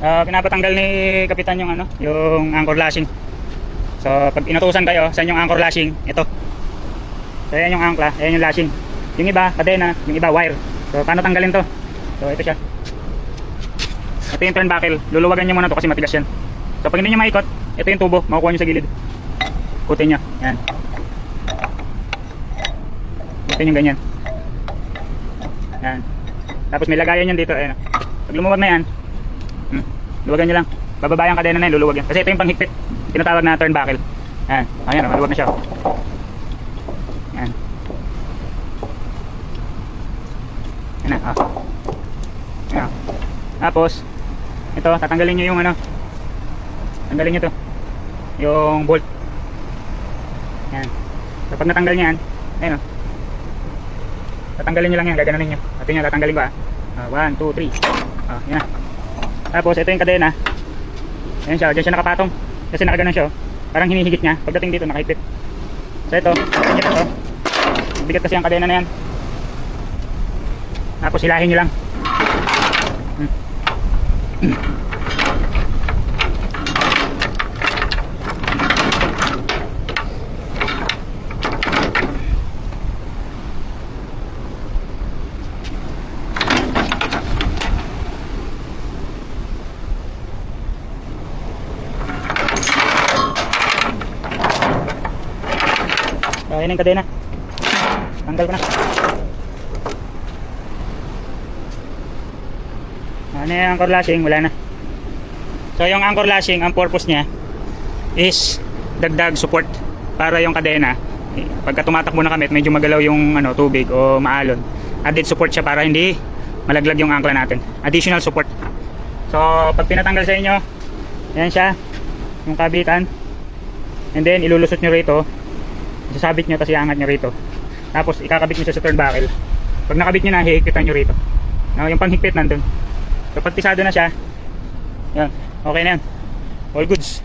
Pinapatanggal ni kapitan yung ano, yung anchor lashing. So pag inutusan kayo sa inyong anchor lashing, ito. So ayan yung angkla, ayan yung lashing. Yung iba kadena, yung iba wire. So paano tanggalin to? So ito siya. Ito yung turnbuckle. Luluwagan niyo muna to kasi matigas yan. So pag hindi niyo maikot, ito yung tubo, makukuha niyo sa gilid. Ikutin niyo, yan. Ikutin yung ganyan. Yan. Tapos may lagayan yan dito, ayan. Pag lumuwag na yan, luwagan nyo lang. Bababa yung kadena na yun, luluwag yan. Kasi ito yung panghigpit. Tinatawag na turnbuckle. Yan. Ayan, maluwag na siya. Yan. Yan na. Yan. Tapos, ito, tatanggalin nyo yung ano. Tanggalin nyo to. Yung bolt. Yan. So, pag natanggal nyo yan, ayun o. Tatanggalin nyo lang yan, gagananin nyo. Ito nyo, tatanggalin ko 1, 2, 3. Yan na. Tapos ito yung kadena. Ayan siya, dyan siya nakapatong. Kasi nakaganon siya, parang hinihigit niya. Pagdating dito nakahigpit. So ito, ito. Bigat kasi ang kadena na yan. Tapos hilahin nyo lang. Ayan yung kadena. Tanggal ko na. Ano yung anchor lashing? Wala na. So yung anchor lashing, ang purpose niya is dagdag support para yung kadena pagka tumatakbo na kami at medyo magalaw yung ano, tubig o maalon, added support siya para hindi malaglag yung angkla natin. Additional support. So pag pinatanggal sa inyo, yan siya, yung kabitan, and then ilulusot nyo rito, sasabit nyo, tapos iangat nyo rito, tapos ikakabit nyo siya sa turnbuckle. Pag nakabit nyo na, hihigpitan nyo rito. Yung panghigpit nandun. So pag pisado na siya, yan, okay na yan, all goods.